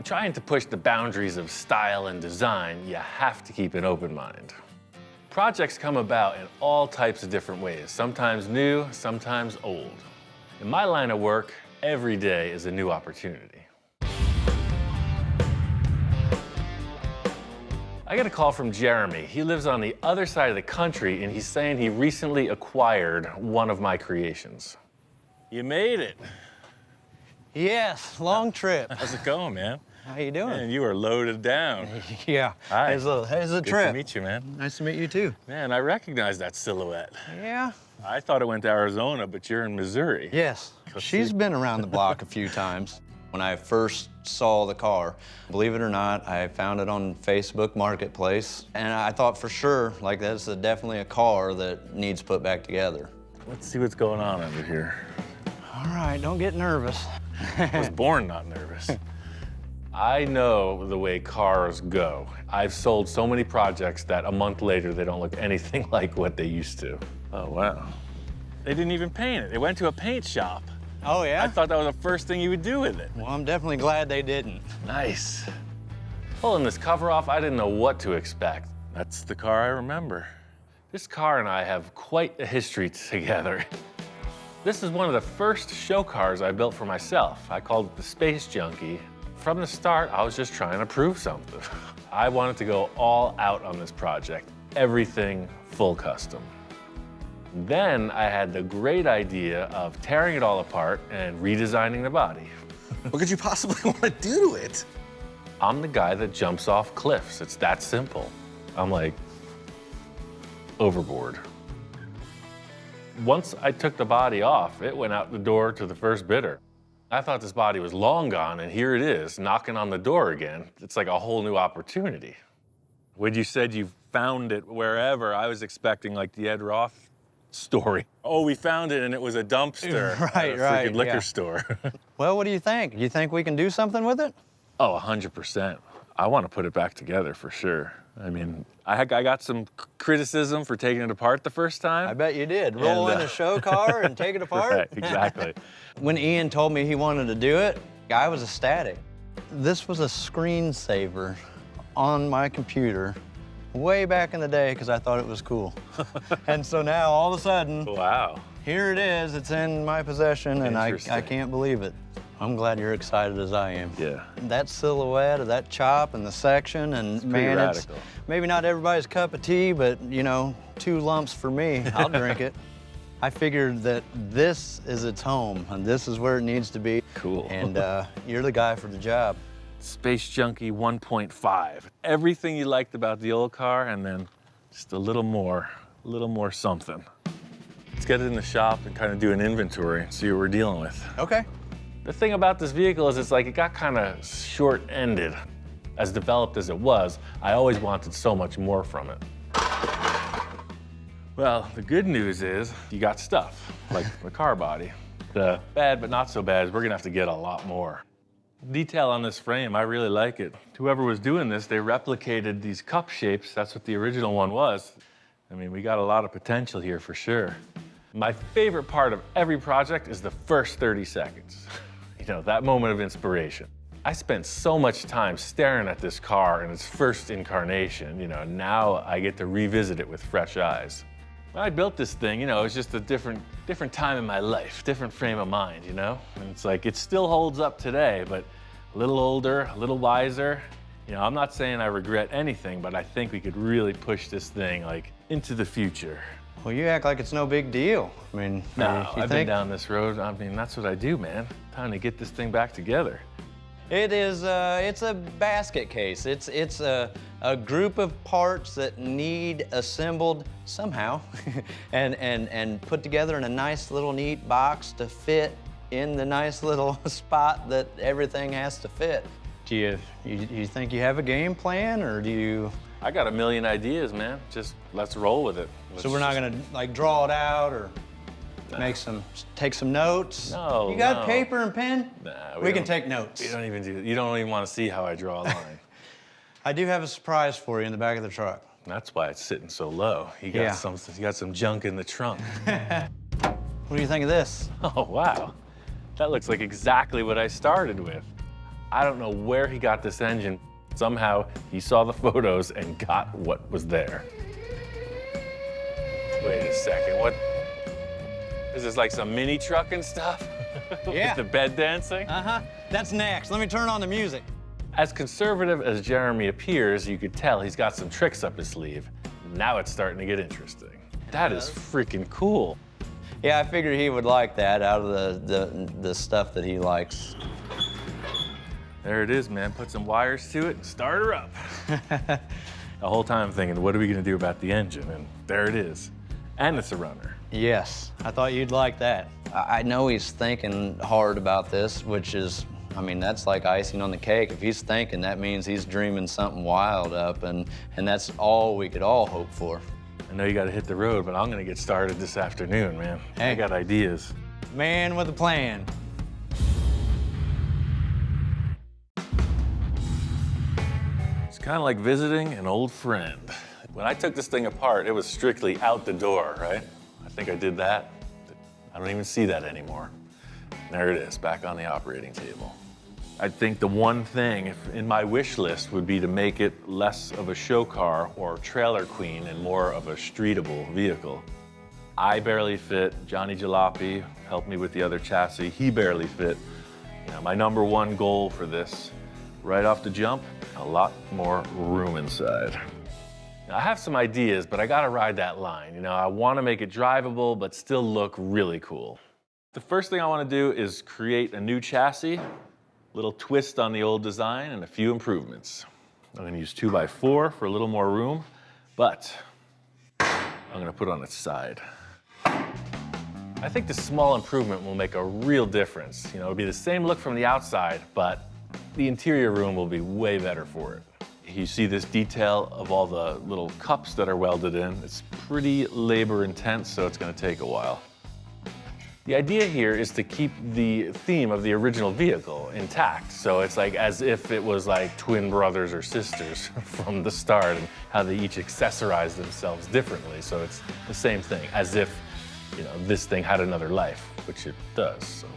Trying to push the boundaries of style and design, you have to keep an open mind. Projects come about in all types of different ways, sometimes new, sometimes old. In my line of work, every day is a new opportunity. I get a call from Jeremy. He lives on the other side of the country, and he's saying he recently acquired one of my creations. You made it. Yes, long trip. How's it going, man? How you doing? Man, you are loaded down. Yeah. Hi. It's a Good trip. to meet you, man. Nice to meet you, too. Man, I recognize that silhouette. Yeah? I thought it went to Arizona, but you're in Missouri. Yes. She's been around the block a few times. When I first saw the car, believe it or not, I found it on Facebook Marketplace, and I thought for sure, like, that's definitely a car that needs put back together. Let's see what's going on under here. All right, don't get nervous. I was born not nervous. I know the way cars go. I've sold so many projects that a month later, they don't look anything like what they used to. Oh, wow. They didn't even paint it. It went to a paint shop. Oh, yeah? I thought that was the first thing you would do with it. Well, I'm definitely glad they didn't. Nice. Pulling this cover off, I didn't know what to expect. That's the car I remember. This car and I have quite a history together. This is one of the first show cars I built for myself. I called it the Space Junkie. From the start, I was just trying to prove something. I wanted to go all out on this project, everything full custom. Then I had the great idea of tearing it all apart and redesigning the body. What could you possibly want to do to it? I'm the guy that jumps off cliffs. It's that simple. I'm like, overboard. Once I took the body off, it went out the door to the first bidder. I thought this body was long gone, and here it is, knocking on the door again. It's like a whole new opportunity. When you said you found it wherever, I was expecting like the Ed Roth story. Oh, we found it and it was a dumpster Right, at a right, freaking liquor yeah. store. Well, what do you think? You think we can do something with it? Oh, 100%. I want to put it back together for sure. I mean, I got some criticism for taking it apart the first time. I bet you did. Roll in a show car and take it apart? Right, exactly. When Ian told me he wanted to do it, I was ecstatic. This was a screensaver on my computer way back in the day because I thought it was cool. And so now, all of a sudden, Wow. here it is. It's in my possession, and I Interesting. can't believe it. I'm glad you're excited as I am. Yeah. That silhouette of that chop and the section, and It's pretty man, radical. it's maybe not everybody's cup of tea, but you know, 2 lumps for me. I'll drink it. I figured that this is its home, and this is where it needs to be. Cool. And you're the guy for the job. Space Junkie 1.5. Everything you liked about the old car, and then just a little more something. Let's get it in the shop and kind of do an inventory and see what we're dealing with. Okay. The thing about this vehicle is it's like it got kind of short-ended. As developed as it was, I always wanted so much more from it. Well, the good news is you got stuff, like the car body. The bad but not so bad is we're gonna have to get a lot more. Detail on this frame, I really like it. Whoever was doing this, they replicated these cup shapes. That's what the original one was. I mean, we got a lot of potential here for sure. My favorite part of every project is the first 30 seconds. You know, that moment of inspiration. I spent so much time staring at this car in its first incarnation. You know, now I get to revisit it with fresh eyes. When I built this thing, you know, it was just a different time in my life, different frame of mind, you know? And it's like, it still holds up today, but a little older, a little wiser. You know, I'm not saying I regret anything, but I think we could really push this thing, like, into the future. Well, you act like it's no big deal. I mean, No, you I've been think? down this road. I mean, that's what I do, man. Time to get this thing back together. It is, it's a basket case. It's a group of parts that need assembled somehow and put together in a nice little neat box to fit in the nice little spot that everything has to fit. Do you think you have a game plan, or do you? I got a million ideas, man. Just let's roll with it. So we're not gonna like draw it out or take some notes? No, You got no. paper and pen? Nah, we can don't- take notes. You don't even want to see how I draw a line. I do have a surprise for you in the back of the truck. That's why it's sitting so low. You got some junk in the trunk. What do you think of this? Oh, wow. That looks like exactly what I started with. I don't know where he got this engine. Somehow he saw the photos and got what was there. Wait a second, what? Is this like some mini truck and stuff? Yeah. With the bed dancing? Uh-huh. That's next. Let me turn on the music. As conservative as Jeremy appears, you could tell he's got some tricks up his sleeve. Now it's starting to get interesting. That is freaking cool. Yeah, I figured he would like that out of the stuff that he likes. There it is, man. Put some wires to it and start her up. The whole time thinking, what are we gonna do about the engine? And there it is. And it's a runner. Yes, I thought you'd like that. I know he's thinking hard about this, which is, I mean, that's like icing on the cake. If he's thinking, that means he's dreaming something wild up, and that's all we could all hope for. I know you gotta hit the road, but I'm gonna get started this afternoon, man. Hey. I got ideas. Man with a plan. It's kind of like visiting an old friend. When I took this thing apart, it was strictly out the door, right? I think I did that. I don't even see that anymore. There it is, back on the operating table. I think the one thing in my wish list would be to make it less of a show car or trailer queen and more of a streetable vehicle. I barely fit. Johnny Jalopy helped me with the other chassis. He barely fit. You know, my number one goal for this, right off the jump, a lot more room inside. Now, I have some ideas, but I gotta ride that line. You know, I wanna make it drivable, but still look really cool. The first thing I wanna do is create a new chassis, little twist on the old design, and a few improvements. I'm gonna use 2x4 for a little more room, but I'm gonna put it on its side. I think the small improvement will make a real difference. You know, it'll be the same look from the outside, but the interior room will be way better for it. You see this detail of all the little cups that are welded in. It's pretty labor intense, so it's gonna take a while. The idea here is to keep the theme of the original vehicle intact. So it's like as if it was like twin brothers or sisters from the start, and how they each accessorize themselves differently. So it's the same thing, as if, you know, this thing had another life, which it does. So.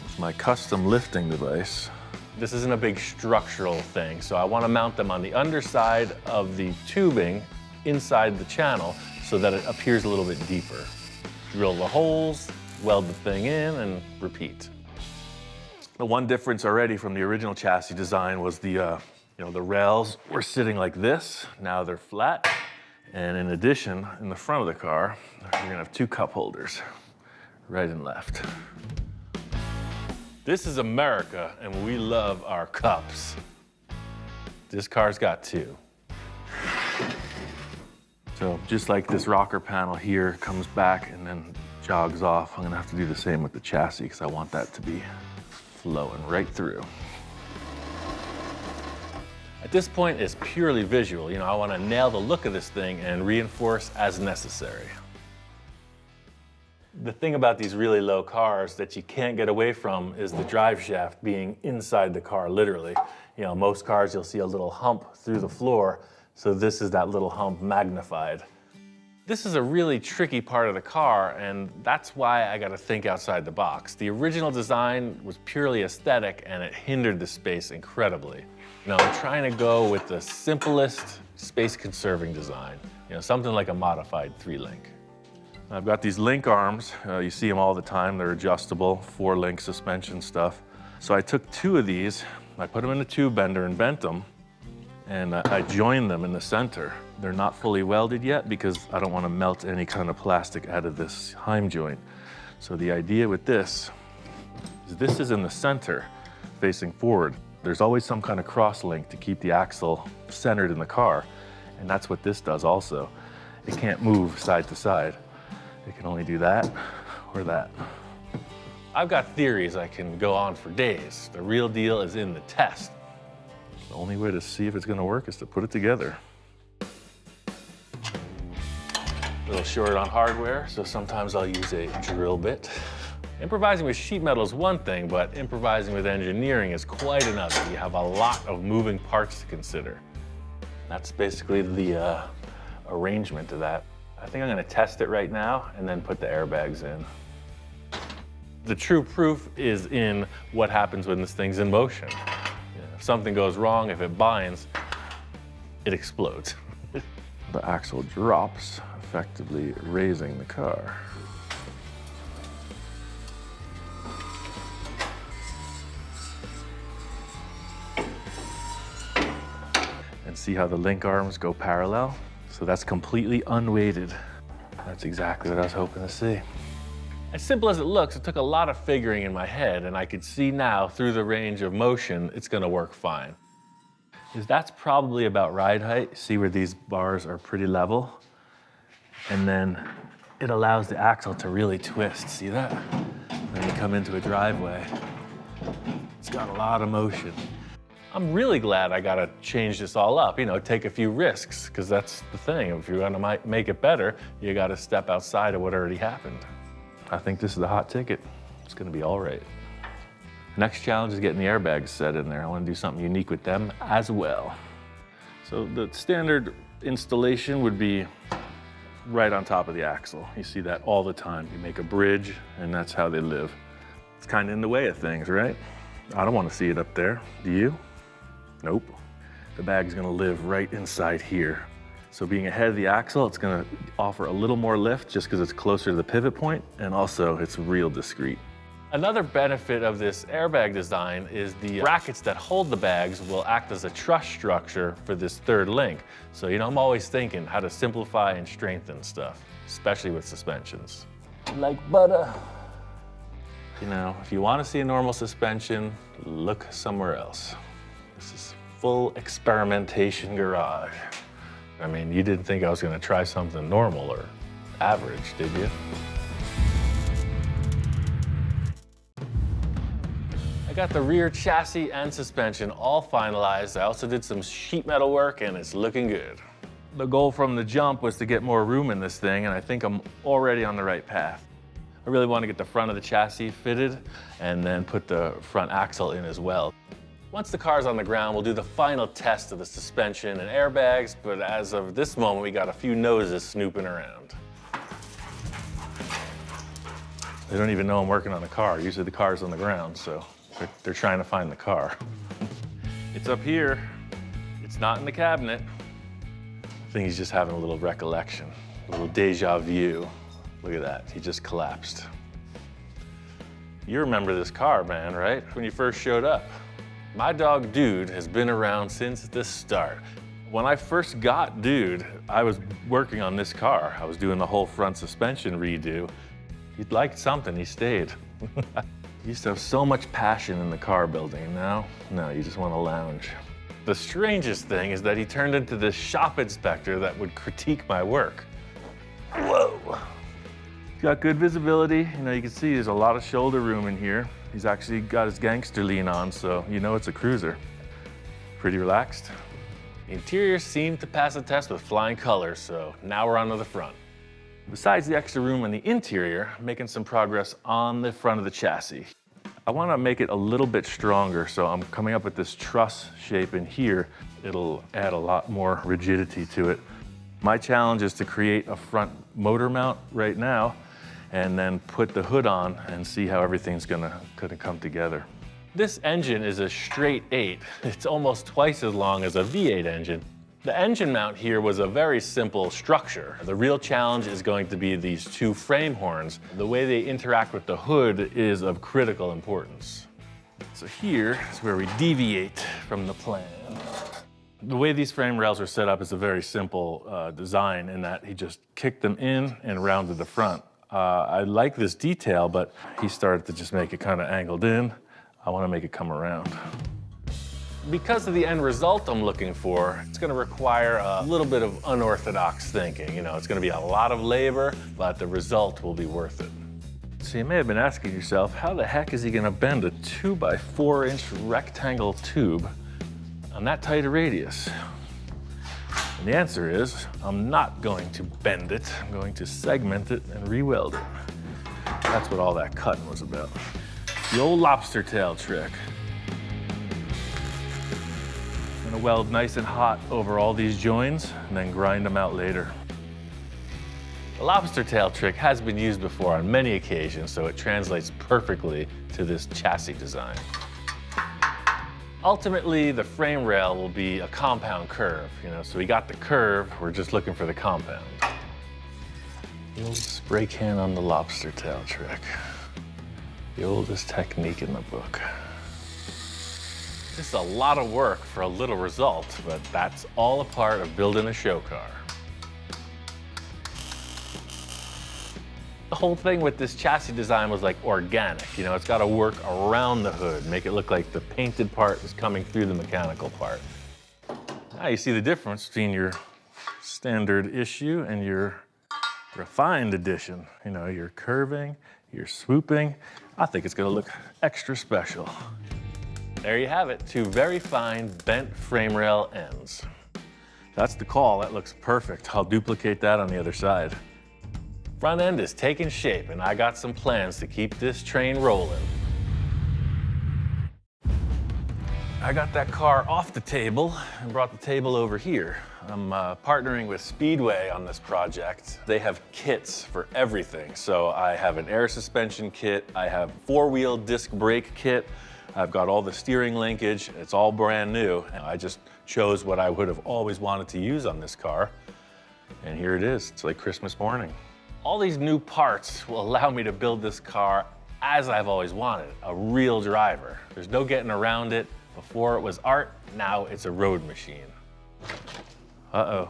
It's my custom lifting device. This isn't a big structural thing, so I want to mount them on the underside of the tubing inside the channel so that it appears a little bit deeper. Drill the holes, weld the thing in, and repeat. The one difference already from the original chassis design was the rails were sitting like this. Now they're flat. And in addition, in the front of the car, we're gonna have two cup holders, right and left. This is America, and we love our cups. This car's got two. So just like this rocker panel here comes back and then jogs off, I'm gonna have to do the same with the chassis because I want that to be flowing right through. At this point, it's purely visual. You know, I want to nail the look of this thing and reinforce as necessary. The thing about these really low cars that you can't get away from is the drive shaft being inside the car, literally. You know, most cars you'll see a little hump through the floor, so this is that little hump magnified. This is a really tricky part of the car, and that's why I gotta think outside the box. The original design was purely aesthetic, and it hindered the space incredibly. You know, I'm trying to go with the simplest space-conserving design. You know, something like a modified 3-link. I've got these link arms. You see them all the time. They're adjustable, 4-link suspension stuff. So I took 2 of these, I put them in a tube bender and bent them, and I joined them in the center. They're not fully welded yet because I don't want to melt any kind of plastic out of this heim joint. So the idea with this is in the center, facing forward. There's always some kind of cross link to keep the axle centered in the car, and that's what this does also. It can't move side to side. It can only do that or that. I've got theories I can go on for days. The real deal is in the test. The only way to see if it's gonna work is to put it together. A little short on hardware, so sometimes I'll use a drill bit. Improvising with sheet metal is one thing, but improvising with engineering is quite another. You have a lot of moving parts to consider. That's basically the arrangement of that. I think I'm gonna test it right now and then put the airbags in. The true proof is in what happens when this thing's in motion. If something goes wrong, if it binds, it explodes. The axle drops, effectively raising the car. And see how the link arms go parallel? So that's completely unweighted. That's exactly what I was hoping to see. As simple as it looks, it took a lot of figuring in my head, and I could see now through the range of motion, it's gonna work fine. That's probably about ride height. See where these bars are pretty level? And then it allows the axle to really twist, see that? When you come into a driveway, it's got a lot of motion. I'm really glad I gotta change this all up, take a few risks, because that's the thing. If you're gonna make it better, you gotta step outside of what already happened. I think this is the hot ticket. It's gonna be all right. Next challenge is getting the airbags set in there. I wanna do something unique with them as well. So the standard installation would be right on top of the axle. You see that all the time. You make a bridge, and that's how they live. It's kind of in the way of things, right? I don't wanna see it up there, do you? Nope. The bag's gonna live right inside here. So being ahead of the axle, it's gonna offer a little more lift just because it's closer to the pivot point, and also it's real discreet. Another benefit of this airbag design is the brackets that hold the bags will act as a truss structure for this third link. So, I'm always thinking how to simplify and strengthen stuff, especially with suspensions. Like butter. If you want to see a normal suspension, look somewhere else. This is full experimentation garage. I mean, you didn't think I was going to try something normal or average, did you? I got the rear chassis and suspension all finalized. I also did some sheet metal work, and it's looking good. The goal from the jump was to get more room in this thing, and I think I'm already on the right path. I really want to get the front of the chassis fitted and then put the front axle in as well. Once the car's on the ground, we'll do the final test of the suspension and airbags, but as of this moment, we got a few noses snooping around. They don't even know I'm working on the car. Usually the car's on the ground, so they're trying to find the car. It's up here. It's not in the cabinet. I think he's just having a little recollection, a little deja vu. Look at that, he just collapsed. You remember this car, man, right? When you first showed up. My dog, Dude, has been around since the start. When I first got Dude, I was working on this car. I was doing the whole front suspension redo. He liked something, he stayed. He used to have so much passion in the car building. Now, no, you just want to lounge. The strangest thing is that he turned into this shop inspector that would critique my work. Whoa. He's got good visibility. You can see there's a lot of shoulder room in here. He's actually got his gangster lean on, so it's a cruiser. Pretty relaxed. The interior seemed to pass the test with flying colors, so now we're on to the front. Besides the extra room in the interior, I'm making some progress on the front of the chassis. I want to make it a little bit stronger, so I'm coming up with this truss shape in here. It'll add a lot more rigidity to it. My challenge is to create a front motor mount right now, and then put the hood on and see how everything's gonna come together. This engine is a straight 8. It's almost twice as long as a V8 engine. The engine mount here was a very simple structure. The real challenge is going to be these two frame horns. The way they interact with the hood is of critical importance. So here is where we deviate from the plan. The way these frame rails are set up is a very simple design in that he just kicked them in and rounded the front. I like this detail, but he started to just make it kind of angled in. I want to make it come around. Because of the end result I'm looking for, it's going to require a little bit of unorthodox thinking. It's going to be a lot of labor, but the result will be worth it. So you may have been asking yourself, how the heck is he going to bend a 2x4-inch rectangle tube on that tight a radius? And the answer is, I'm not going to bend it. I'm going to segment it and re-weld it. That's what all that cutting was about. The old lobster tail trick. I'm gonna weld nice and hot over all these joins and then grind them out later. The lobster tail trick has been used before on many occasions, so it translates perfectly to this chassis design. Ultimately, the frame rail will be a compound curve, so we got the curve, we're just looking for the compound. The old spray can on the lobster tail trick. The oldest technique in the book. Just a lot of work for a little result, but that's all a part of building a show car. The whole thing with this chassis design was like organic. It's got to work around the hood, make it look like the painted part is coming through the mechanical part. Now you see the difference between your standard issue and your refined edition. Your curving, your swooping. I think it's going to look extra special. There you have it, 2 very fine bent frame rail ends. That's the call, that looks perfect. I'll duplicate that on the other side. Front end is taking shape, and I got some plans to keep this train rolling. I got that car off the table and brought the table over here. I'm partnering with Speedway on this project. They have kits for everything. So I have an air suspension kit, I have 4-wheel disc brake kit, I've got all the steering linkage, it's all brand new. And I just chose what I would have always wanted to use on this car. And here it is, it's like Christmas morning. All these new parts will allow me to build this car as I've always wanted, a real driver. There's no getting around it. Before it was art, now it's a road machine. Uh-oh,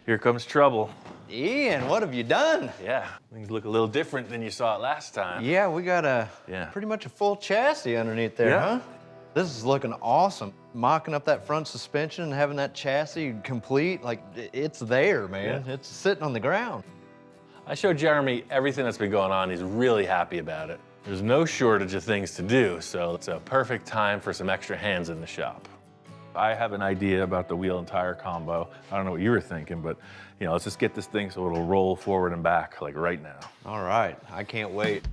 here comes trouble. Ian, what have you done? Yeah, things look a little different than you saw it last time. Yeah, we got pretty much a full chassis underneath there, huh? This is looking awesome. Mocking up that front suspension and having that chassis complete, like it's there, man. Yeah. It's sitting on the ground. I showed Jeremy everything that's been going on. He's really happy about it. There's no shortage of things to do, so it's a perfect time for some extra hands in the shop. I have an idea about the wheel and tire combo. I don't know what you were thinking, but let's just get this thing so it'll roll forward and back like right now. All right, I can't wait.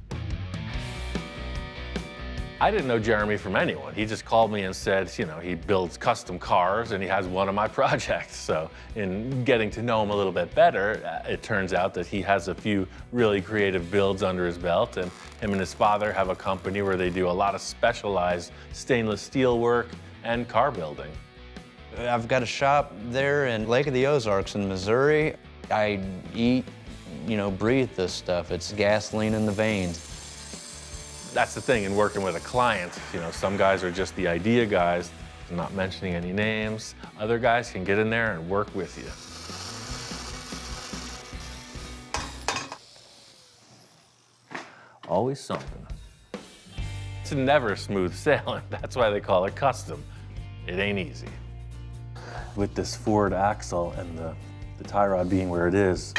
I didn't know Jeremy from anyone. He just called me and said, he builds custom cars and he has one of my projects. So in getting to know him a little bit better, it turns out that he has a few really creative builds under his belt, and him and his father have a company where they do a lot of specialized stainless steel work and car building. I've got a shop there in Lake of the Ozarks in Missouri. I eat, breathe this stuff. It's gasoline in the veins. That's the thing in working with a client. Some guys are just the idea guys, I'm not mentioning any names. Other guys can get in there and work with you. Always something. It's never smooth sailing. That's why they call it custom. It ain't easy. With this Ford axle and the tie rod being where it is,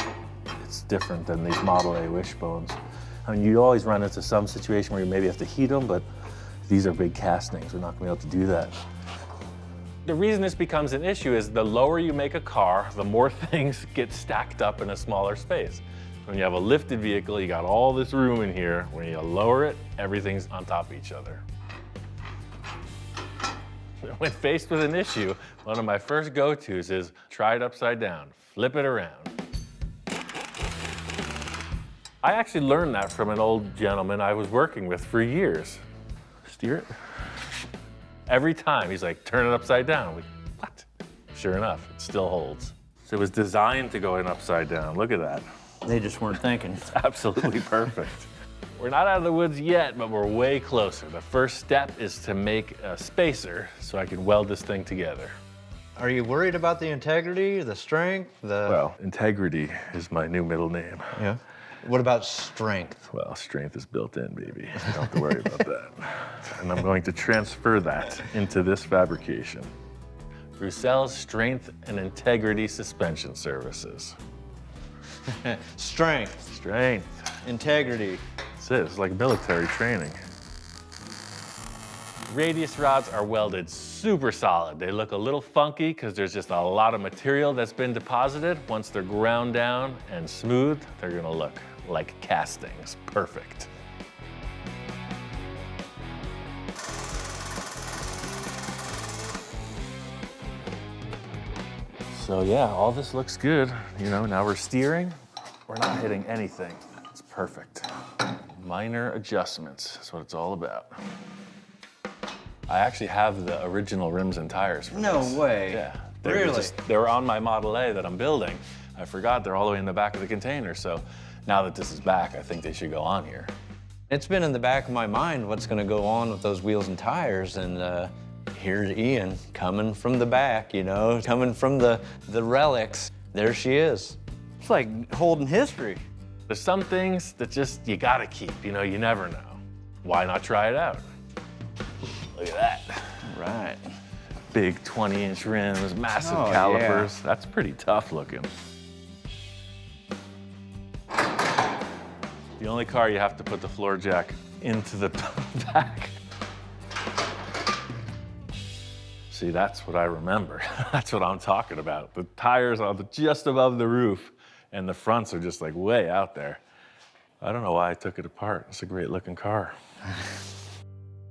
it's different than these Model A wishbones. I mean, you always run into some situation where you maybe have to heat them, but these are big castings. We're not gonna be able to do that. The reason this becomes an issue is the lower you make a car, the more things get stacked up in a smaller space. When you have a lifted vehicle, you got all this room in here. When you lower it, everything's on top of each other. When faced with an issue, one of my first go-tos is try it upside down, flip it around. I actually learned that from an old gentleman I was working with for years. Steer it. Every time he's like, turn it upside down. What? Sure enough, it still holds. So it was designed to go in upside down. Look at that. They just weren't thinking. It's absolutely perfect. We're not out of the woods yet, but we're way closer. The first step is to make a spacer so I can weld this thing together. Are you worried about the integrity, the strength, Well, integrity is my new middle name. Yeah. What about strength? Well, strength is built in, baby. You don't have to worry about that. And I'm going to transfer that into this fabrication. Roussel's Strength and Integrity Suspension Services. Strength, Strength. integrity. That's it. It's like military training. Radius rods are welded super solid. They look a little funky because there's just a lot of material that's been deposited. Once they're ground down and smooth, they're gonna look like castings. Perfect. So yeah, all this looks good. Now we're steering. We're not hitting anything. It's perfect. Minor adjustments is what it's all about. I actually have the original rims and tires for this. No way. Yeah. Really? They were on my Model A that I'm building. I forgot they're all the way in the back of the container. So now that this is back, I think they should go on here. It's been in the back of my mind what's gonna go on with those wheels and tires, and here's Ian coming from the back, you know, coming from the relics. There she is. It's like holding history. There's some things that just you gotta keep, you know, you never know. Why not try it out? Look at that. Right. Big 20-inch rims, massive Oh, calipers. yeah. That's pretty tough looking. The only car you have to put the floor jack into the back. See, that's what I remember. That's what I'm talking about. The tires are just above the roof, and the fronts are just like way out there. I don't know why I took it apart. It's a great looking car.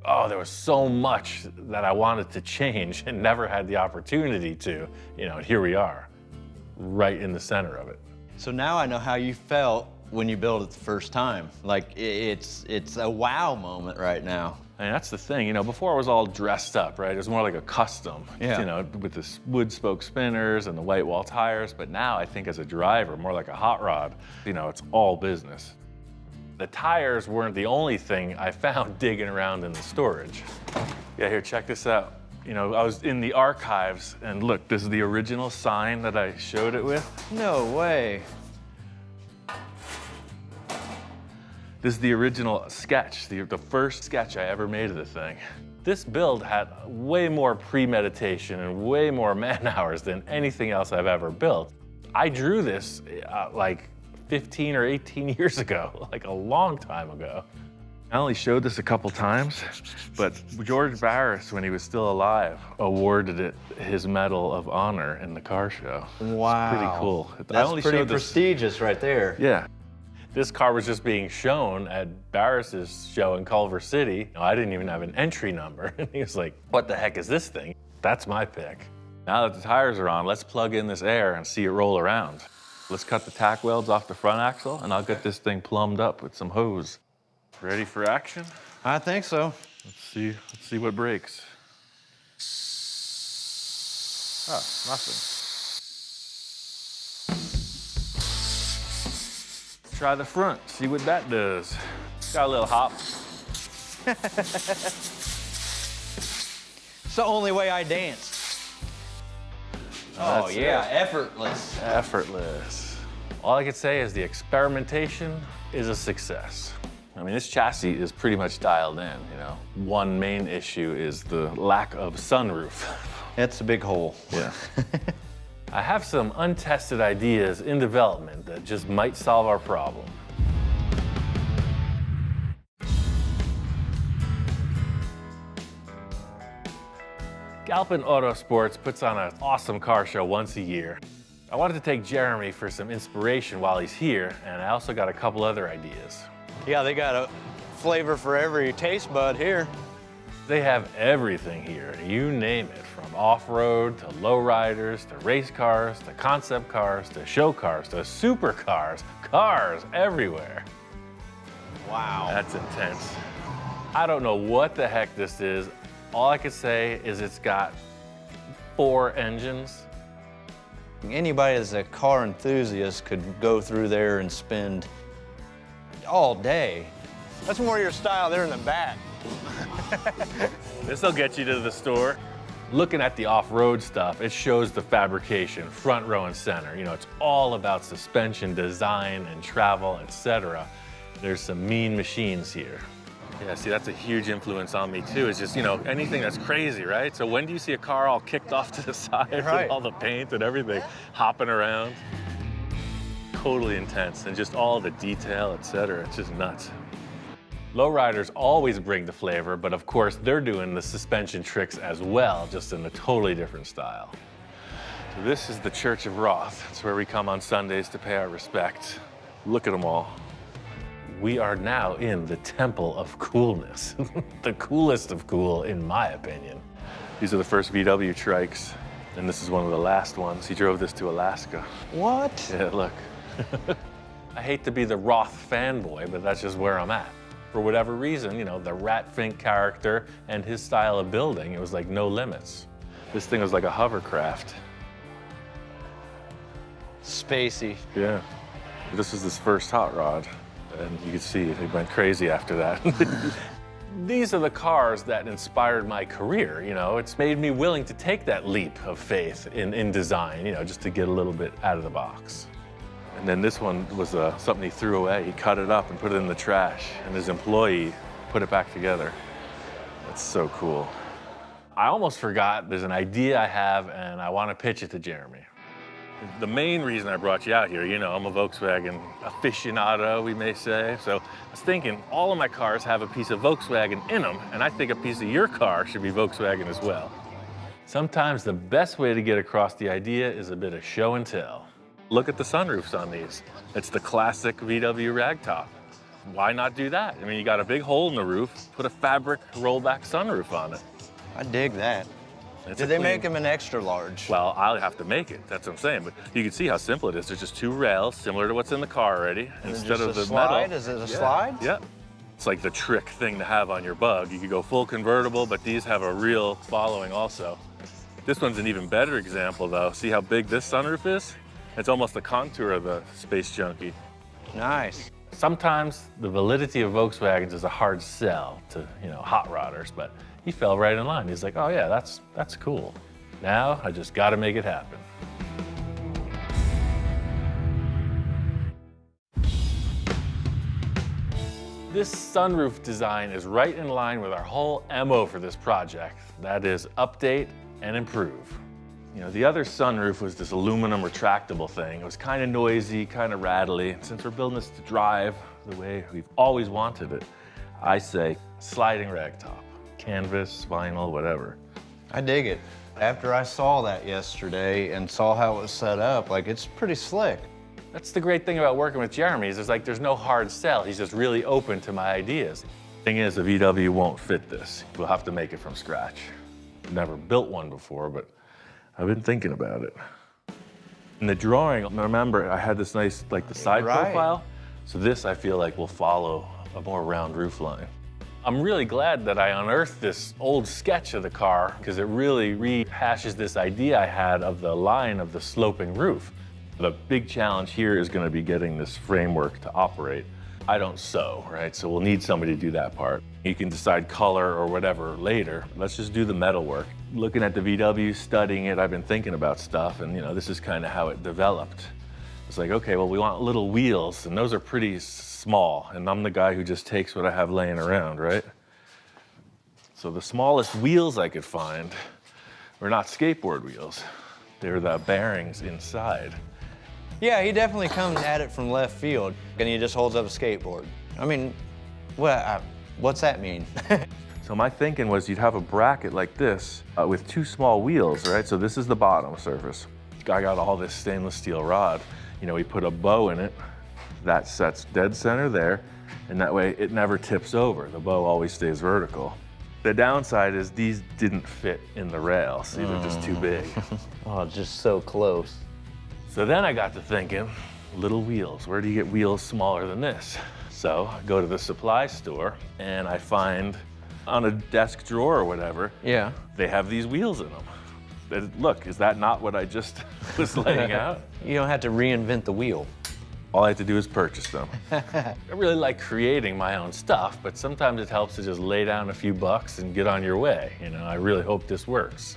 Oh, there was so much that I wanted to change and never had the opportunity to. You know, and here we are, right in the center of it. So now I know how you felt when you built it the first time. Like, it's a wow moment right now. I mean, that's the thing, you know, before it was all dressed up, right? It was more like a custom, Yeah. you know, with the wood spoke spinners and the white wall tires. But now I think as a driver, more like a hot rod, you know, it's all business. The tires weren't the only thing I found digging around in the storage. Yeah, here, check this out. You know, I was in the archives, and look, this is the original sign that I showed it with. No way. This is the original sketch, the first sketch I ever made of the thing. This build had way more premeditation and way more man hours than anything else I've ever built. I drew this like 15 or 18 years ago, like a long time ago. I only showed this a couple times, but George Barris, when he was still alive, awarded it his Medal of Honor in the car show. Wow. It's pretty cool. I That's only pretty showed this- prestigious right there. Yeah. This car was just being shown at Barris's show in Culver City. I didn't even have an entry number. And he was like, what the heck is this thing? That's my pick. Now that the tires are on, let's plug in this air and see it roll around. Let's cut the tack welds off the front axle, and I'll get this thing plumbed up with some hose. Ready for action? I think so. Let's see what breaks. Oh, nothing. Try the front, see what that does. Got a little hop. It's the only way I dance. Oh That's yeah, it. effortless. Effortless. All I could say is the experimentation is a success. I mean, this chassis is pretty much dialed in, you know. One main issue is the lack of sunroof. It's a big hole. Yeah. I have some untested ideas in development that just might solve our problem. Galpin Autosports puts on an awesome car show once a year. I wanted to take Jeremy for some inspiration while he's here, and I also got a couple other ideas. Yeah, they got a flavor for every taste bud here. They have everything here, you name it, from off-road to lowriders to race cars to concept cars to show cars to supercars, cars everywhere. Wow. That's intense. I don't know what the heck this is. All I could say is it's got 4 engines. Anybody that's a car enthusiast could go through there and spend all day. That's more your style there in the back. This'll get you to the store. Looking at the off-road stuff, it shows the fabrication, front row and center. You know, it's all about suspension design and travel, etc. There's some mean machines here. Yeah, see, that's a huge influence on me too. It's just, you know, anything that's crazy, right? So when do you see a car all kicked off to the side Right. with all the paint and everything hopping around? Totally intense, and just all the detail, etc. It's just nuts. Lowriders always bring the flavor, but of course they're doing the suspension tricks as well, just in a totally different style. So this is the Church of Roth. It's where we come on Sundays to pay our respect. Look at them all. We are now in the Temple of Coolness. The coolest of cool, in my opinion. These are the first VW trikes, and this is one of the last ones. He drove this to Alaska. What? Yeah, look. I hate to be the Roth fanboy, but that's just where I'm at. For whatever reason, you know, the Rat Fink character and his style of building, it was like no limits. This thing was like a hovercraft. Spacey. Yeah. This was his first hot rod, and you could see he went crazy after that. These are the cars that inspired my career, you know. It's made me willing to take that leap of faith in design, you know, just to get a little bit out of the box. And then this one was something he threw away. He cut it up and put it in the trash, and his employee put it back together. That's so cool. I almost forgot there's an idea I have, and I want to pitch it to Jeremy. The main reason I brought you out here, you know, I'm a Volkswagen aficionado, we may say. So I was thinking all of my cars have a piece of Volkswagen in them, and I think a piece of your car should be Volkswagen as well. Sometimes the best way to get across the idea is a bit of show and tell. Look at the sunroofs on these. It's the classic VW ragtop. Why not do that? I mean, you got a big hole in the roof, put a fabric rollback sunroof on it. I dig that. It's Did they make them an extra large? Well, I'll have to make it. That's what I'm saying. But you can see how simple it is. There's just two rails, similar to what's in the car already. Instead of the slide? Is it a slide? Yeah. It's like the trick thing to have on your Bug. You could go full convertible, but these have a real following also. This one's an even better example, though. See how big this sunroof is? It's almost the contour of the Space Junkie. Nice. Sometimes the validity of Volkswagens is a hard sell to, you know, hot rodders, but he fell right in line. He's like, oh yeah, that's cool. Now I just gotta make it happen. This sunroof design is right in line with our whole MO for this project. That is update and improve. You know, the other sunroof was this aluminum retractable thing. It was kind of noisy, kind of rattly. Since we're building this to drive the way we've always wanted it, I say sliding ragtop, canvas, vinyl, whatever. I dig it. After I saw that yesterday and saw how it was set up, like, it's pretty slick. That's the great thing about working with Jeremy, is there's no hard sell. He's just really open to my ideas. Thing is, the VW won't fit this. We'll have to make it from scratch. Never built one before, but I've been thinking about it. In the drawing, remember, I had this nice, like the side profile. So this, I feel like, will follow a more round roof line. I'm really glad that I unearthed this old sketch of the car, because it really rehashes this idea I had of the line of the sloping roof. The big challenge here is going to be getting this framework to operate. I don't sew, right? So we'll need somebody to do that part. You can decide color or whatever later. Let's just do the metal work. Looking at the VW, studying it, I've been thinking about stuff, and you know, this is kind of how it developed. It's like, okay, well, we want little wheels, and those are pretty small, and I'm the guy who just takes what I have laying around, right? So the smallest wheels I could find were not skateboard wheels. They're the bearings inside. Yeah, he definitely comes at it from left field, and he just holds up a skateboard. I mean, what's that mean? So my thinking was you'd have a bracket like this with two small wheels, right? So this is the bottom surface. I got all this stainless steel rod. You know, we put a bow in it. That sets dead center there, and that way it never tips over. The bow always stays vertical. The downside is these didn't fit in the rails. These are just too big. Oh, just so close. So then I got to thinking, little wheels. Where do you get wheels smaller than this? So I go to the supply store and I find on a desk drawer or whatever, yeah, they have these wheels in them. Look, is that not what I just was laying out? You don't have to reinvent the wheel. All I have to do is purchase them. I really like creating my own stuff, but sometimes it helps to just lay down a few bucks and get on your way. You know, I really hope this works.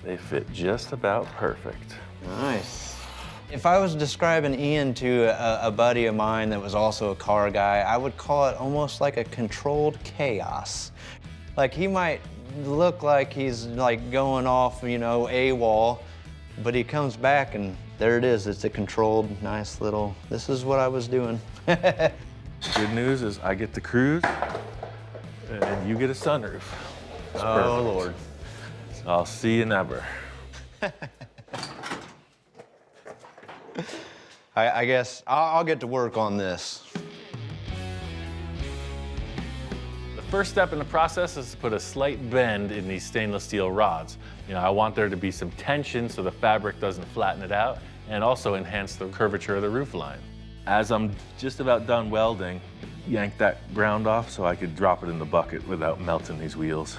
They fit just about perfect. Nice. If I was describing Ian to a buddy of mine that was also a car guy, I would call it almost like a controlled chaos. Like, he might look like he's like going off, you know, AWOL, but he comes back and there it is. It's a controlled, nice little, this is what I was doing. Good news is I get to cruise and you get a sunroof. It's oh, perfect. Lord. I'll see you never. I guess I'll get to work on this. The first step in the process is to put a slight bend in these stainless steel rods. You know, I want there to be some tension so the fabric doesn't flatten it out and also enhance the curvature of the roof line. As I'm just about done welding, yank that ground off so I could drop it in the bucket without melting these wheels.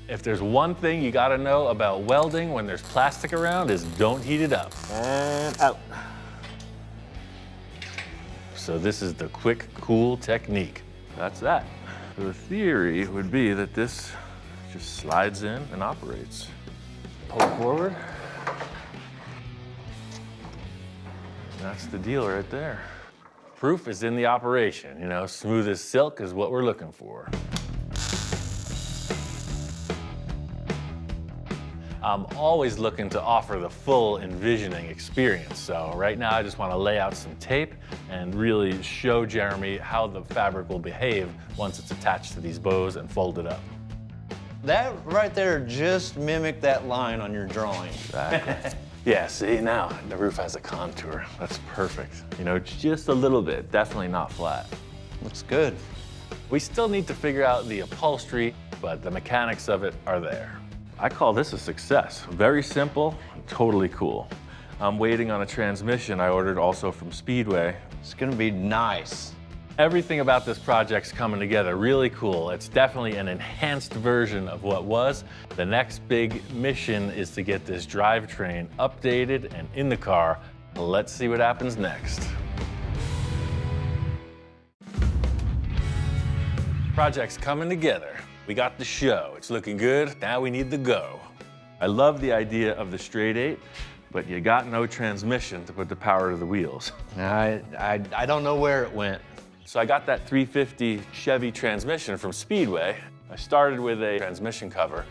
If there's one thing you gotta know about welding when there's plastic around is don't heat it up. And out. So this is the quick, cool technique. That's that. The theory would be that this just slides in and operates. Pull it forward. That's the deal right there. Proof is in the operation, you know, smooth as silk is what we're looking for. I'm always looking to offer the full envisioning experience. So right now I just want to lay out some tape and really show Jeremy how the fabric will behave once it's attached to these bows and folded up. That right there just mimicked that line on your drawing. Exactly. Yeah, see, now the roof has a contour. That's perfect. You know, just a little bit, definitely not flat. Looks good. We still need to figure out the upholstery, but the mechanics of it are there. I call this a success. Very simple, totally cool. I'm waiting on a transmission I ordered also from Speedway. It's gonna be nice. Everything about this project's coming together really cool. It's definitely an enhanced version of what was. The next big mission is to get this drivetrain updated and in the car. Let's see what happens next. Project's coming together. We got the show, it's looking good, now we need the go. I love the idea of the straight 8, but you got no transmission to put the power to the wheels. I don't know where it went. So I got that 350 Chevy transmission from Speedway. I started with a transmission cover,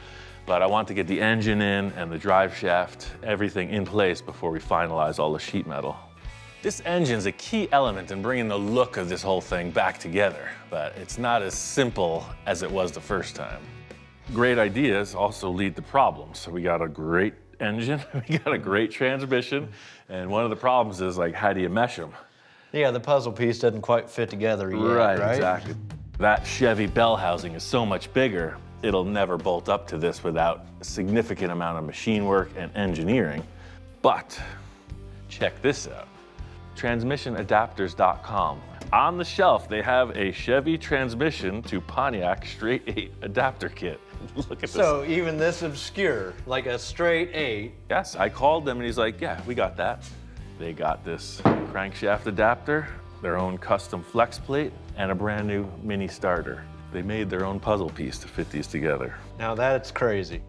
but I want to get the engine in and the drive shaft, everything in place before we finalize all the sheet metal. This engine's a key element in bringing the look of this whole thing back together, but it's not as simple as it was the first time. Great ideas also lead to problems. So we got a great engine, we got a great transmission, and one of the problems is like, how do you mesh them? Yeah, the puzzle piece doesn't quite fit together yet, right? Exactly. That Chevy bell housing is so much bigger, it'll never bolt up to this without a significant amount of machine work and engineering. But check this out. Transmissionadapters.com. On the shelf, they have a Chevy transmission to Pontiac straight 8 adapter kit. Look at this. So even this obscure, like a straight 8. Yes, I called them and he's like, yeah, we got that. They got this crankshaft adapter, their own custom flex plate, and a brand new mini starter. They made their own puzzle piece to fit these together. Now that's crazy.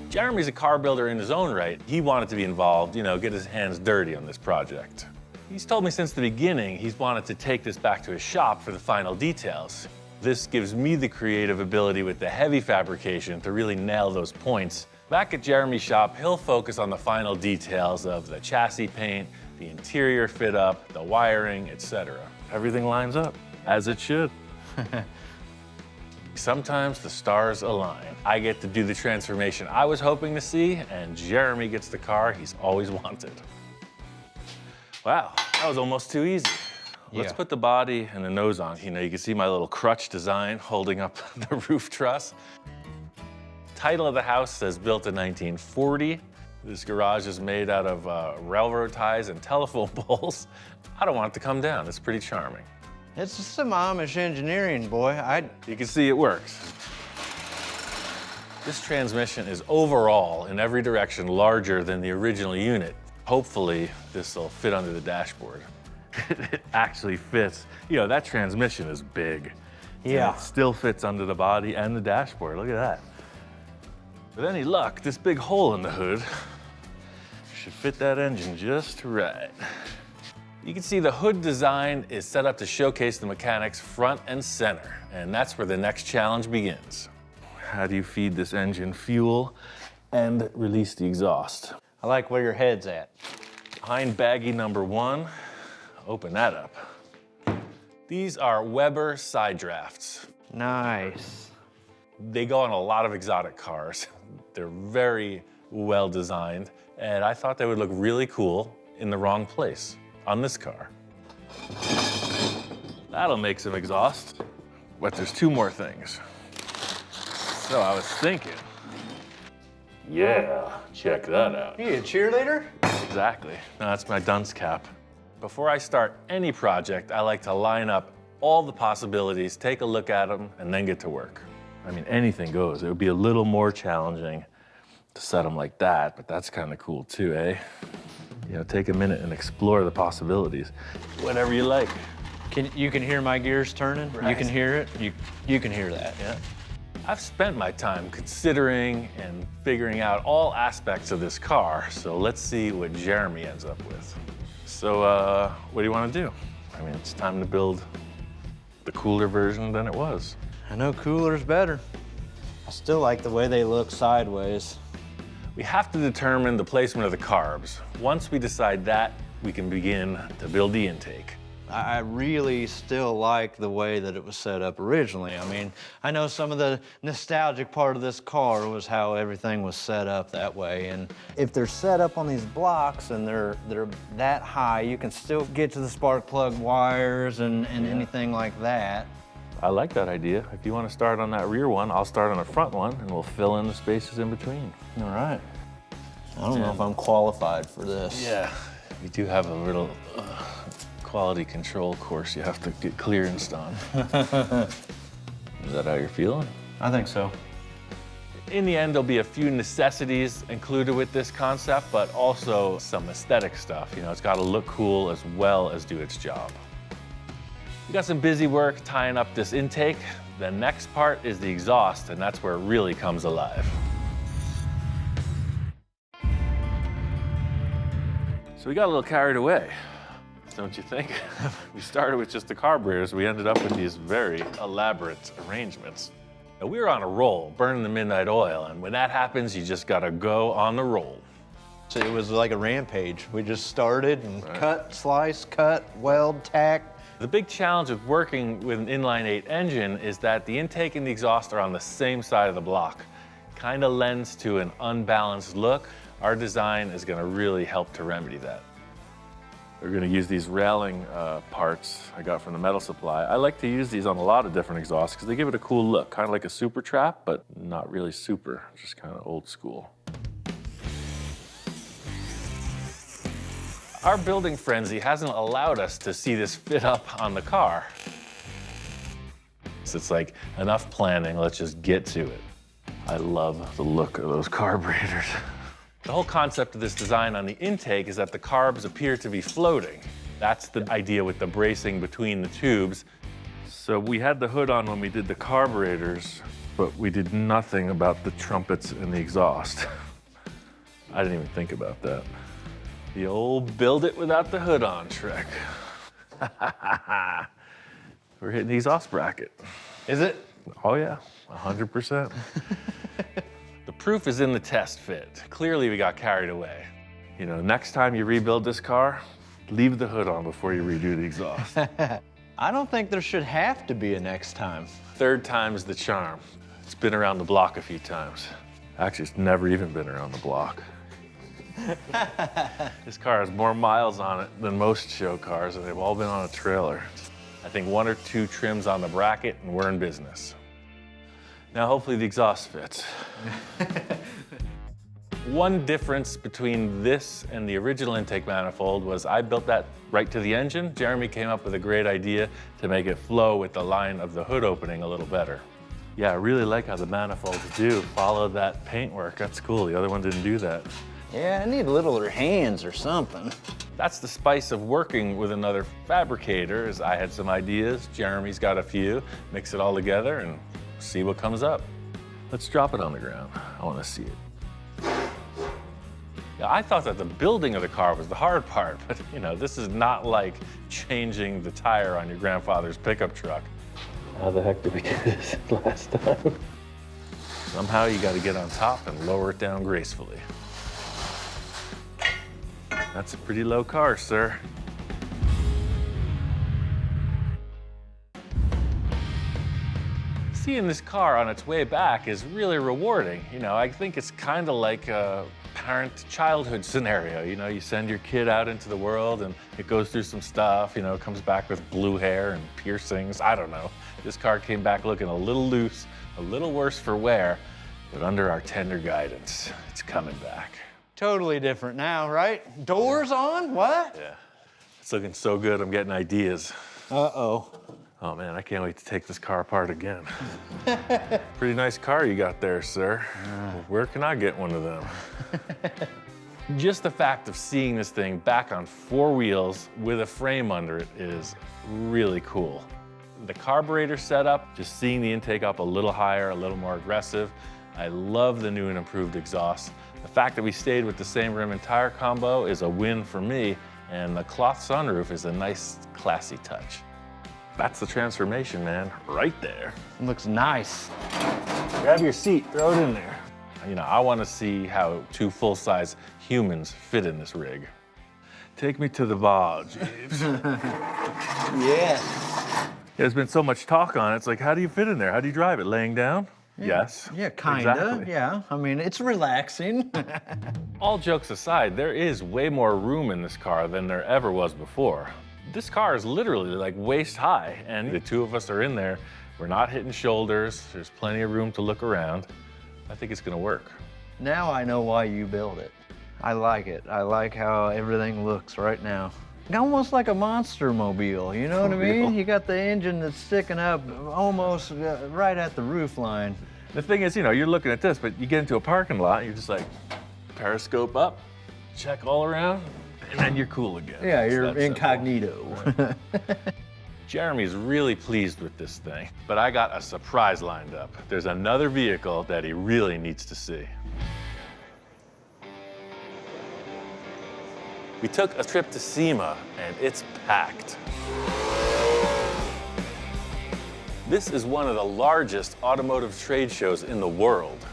Jeremy's a car builder in his own right. He wanted to be involved, you know, get his hands dirty on this project. He's told me since the beginning he's wanted to take this back to his shop for the final details. This gives me the creative ability with the heavy fabrication to really nail those points. Back at Jeremy's shop, he'll focus on the final details of the chassis paint, the interior fit up, the wiring, etc. Everything lines up, as it should. Sometimes the stars align. I get to do the transformation I was hoping to see, and Jeremy gets the car he's always wanted. Wow, that was almost too easy. Let's put the body and the nose on. You know, you can see my little crutch design holding up the roof truss. Title of the house says built in 1940. This garage is made out of railroad ties and telephone poles. I don't want it to come down. It's pretty charming. It's some Amish engineering, boy. You can see it works. This transmission is overall, in every direction, larger than the original unit. Hopefully, this will fit under the dashboard. It actually fits. You know, that transmission is big. Yeah. And it still fits under the body and the dashboard. Look at that. With any luck, this big hole in the hood should fit that engine just right. You can see the hood design is set up to showcase the mechanics front and center, and that's where the next challenge begins. How do you feed this engine fuel and release the exhaust? I like where your head's at. Behind baggie number 1, open that up. These are Weber side drafts. Nice. They go on a lot of exotic cars. They're very well designed, and I thought they would look really cool in the wrong place on this car. That'll make some exhaust, but there's 2 more things. So I was thinking, Yeah, check that out. You a cheerleader? Exactly. No, that's my dunce cap. Before I start any project, I like to line up all the possibilities, take a look at them, and then get to work. I mean, anything goes. It would be a little more challenging to set them like that, but that's kind of cool too, eh? You know, take a minute and explore the possibilities. Whatever you like. You can hear my gears turning? Right. You can hear it? You can hear that, yeah? I've spent my time considering and figuring out all aspects of this car, so let's see what Jeremy ends up with. So, what do you want to do? I mean, it's time to build the cooler version than it was. I know cooler's better. I still like the way they look sideways. We have to determine the placement of the carbs. Once we decide that, we can begin to build the intake. I really still like the way that it was set up originally. I mean, I know some of the nostalgic part of this car was how everything was set up that way. And if they're set up on these blocks and they're that high, you can still get to the spark plug wires and anything like that. I like that idea. If you want to start on that rear one, I'll start on the front one and we'll fill in the spaces in between. All right. I don't know if I'm qualified for this. Yeah, we do have a little quality control course you have to get clearanced on. Is that how you're feeling? I think so. In the end, there'll be a few necessities included with this concept, but also some aesthetic stuff. You know, it's got to look cool as well as do its job. We got some busy work tying up this intake. The next part is the exhaust, and that's where it really comes alive. So we got a little carried away, don't you think? We started with just the carburetors. We ended up with these very elaborate arrangements. Now, we were on a roll, burning the midnight oil, and when that happens, you just gotta go on the roll. So it was like a rampage. We just started and cut, slice, cut, weld, tack. The big challenge with working with an inline-8 engine is that the intake and the exhaust are on the same side of the block. Kind of lends to an unbalanced look. Our design is going to really help to remedy that. We're going to use these railing parts I got from the metal supply. I like to use these on a lot of different exhausts because they give it a cool look, kind of like a super trap, but not really super, just kind of old school. Our building frenzy hasn't allowed us to see this fit up on the car. So it's like, enough planning, let's just get to it. I love the look of those carburetors. The whole concept of this design on the intake is that the carbs appear to be floating. That's the idea with the bracing between the tubes. So we had the hood on when we did the carburetors, but we did nothing about the trumpets and the exhaust. I didn't even think about that. The old build it without the hood on trick. We're hitting the exhaust bracket. Is it? Oh yeah, 100%. The proof is in the test fit. Clearly we got carried away. You know, next time you rebuild this car, leave the hood on before you redo the exhaust. I don't think there should have to be a next time. Third time's the charm. It's been around the block a few times. Actually, it's never even been around the block. This car has more miles on it than most show cars, and they've all been on a trailer. I think 1 or 2 trims on the bracket, and we're in business. Now, hopefully the exhaust fits. One difference between this and the original intake manifold was I built that right to the engine. Jeremy came up with a great idea to make it flow with the line of the hood opening a little better. Yeah, I really like how the manifolds do follow that paintwork. That's cool. The other one didn't do that. Yeah, I need littler hands or something. That's the spice of working with another fabricator, is I had some ideas, Jeremy's got a few, mix it all together and see what comes up. Let's drop it on the ground. I want to see it. Yeah, I thought that the building of the car was the hard part, but you know, this is not like changing the tire on your grandfather's pickup truck. How the heck did we do this last time? Somehow you got to get on top and lower it down gracefully. That's a pretty low car, sir. Seeing this car on its way back is really rewarding. You know, I think it's kind of like a parent-childhood scenario. You know, you send your kid out into the world and it goes through some stuff, you know, comes back with blue hair and piercings, I don't know. This car came back looking a little loose, a little worse for wear, But under our tender guidance, it's coming back. Totally different now, right? Doors on, what? Yeah, it's looking so good, I'm getting ideas. Uh-oh. Oh man, I can't wait to take this car apart again. Pretty nice car you got there, sir. Where can I get one of them? Just the fact of seeing this thing back on 4 wheels with a frame under it is really cool. The carburetor setup, just seeing the intake up a little higher, a little more aggressive. I love the new and improved exhaust. The fact that we stayed with the same rim and tire combo is a win for me, and the cloth sunroof is a nice, classy touch. That's the transformation, man, right there. Looks nice. Grab your seat, throw it in there. You know, I want to see how 2 full-size humans fit in this rig. Take me to the bar, Jeeves. Yeah. There's been so much talk on it. It's like, how do you fit in there? How do you drive it? Laying down? Yes. Yeah, kinda, Exactly. yeah. I mean, it's relaxing. All jokes aside, there is way more room in this car than there ever was before. This car is literally like waist high, and the 2 of us are in there. We're not hitting shoulders. There's plenty of room to look around. I think it's gonna work. Now I know why you build it. I like it. I like how everything looks right now. Almost like a monster mobile, you know what I mean? You got the engine that's sticking up almost right at the roof line. The thing is, you know, you're looking at this, but you get into a parking lot, and you're just like, periscope up, check all around, and then you're cool again. Yeah, It's you're that simple. incognito. Jeremy's really pleased with this thing, but I got a surprise lined up. There's another vehicle that he really needs to see. We took a trip to SEMA, and it's packed. This is one of the largest automotive trade shows in the world.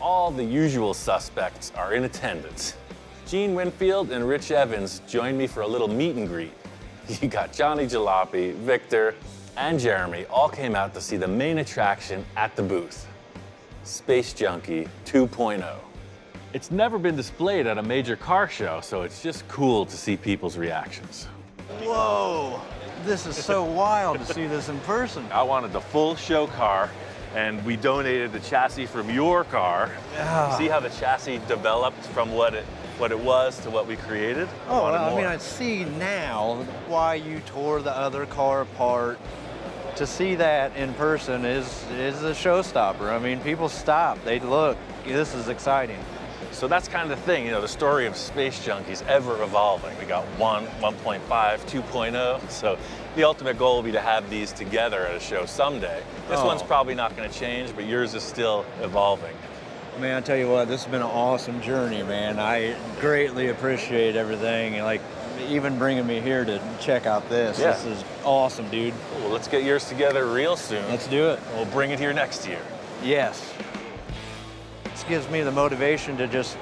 All the usual suspects are in attendance. Gene Winfield and Rich Evans joined me for a little meet and greet. You got Johnny Jalopy, Victor, and Jeremy all came out to see the main attraction at the booth, Space Junkie 2.0. It's never been displayed at a major car show, so it's just cool to see people's reactions. Whoa, this is so wild to see this in person. I wanted the full show car, and we donated the chassis from your car. See how the chassis developed from what it was to what we created? Oh, wanted well, I more. mean, I see now why you tore the other car apart. To see that in person is a showstopper. I mean, people stop, they look, this is exciting. So that's kind of the thing, you know, the story of Space Junkie's ever evolving. We got 1, 1.5, 2.0. So the ultimate goal will be to have these together at a show someday. This one's probably not going to change, but yours is still evolving. Man, I tell you what, this has been an awesome journey, man. I greatly appreciate everything, and like even bringing me here to check out this. Yeah. This is awesome, dude. Well, let's get yours together real soon. Let's do it. We'll bring it here next year. Yes. This gives me the motivation to just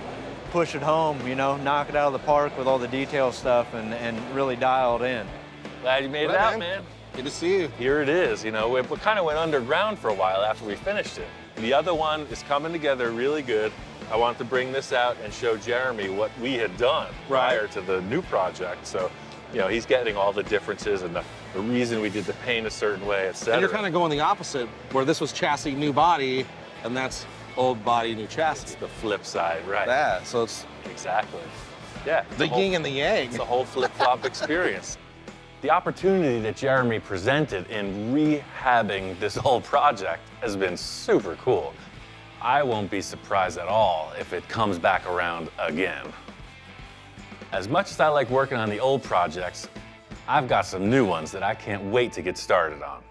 push it home, you know, knock it out of the park with all the detail stuff and really dial it in. Glad you made it out, man. Good to see you. Here it is. You know, we kind of went underground for a while after we finished it. The other one is coming together really good. I wanted to bring this out and show Jeremy what we had done prior to the new project. So, you know, he's getting all the differences and the reason we did the paint a certain way, et cetera. And you're kind of going the opposite, where this was chassis, new body, and that's old body, new It's chassis. the flip side, right? That, so it's Exactly. Yeah. the yin and the yang. It's a whole flip-flop experience. The opportunity that Jeremy presented in rehabbing this whole project has been super cool. I won't be surprised at all if it comes back around again. As much as I like working on the old projects, I've got some new ones that I can't wait to get started on.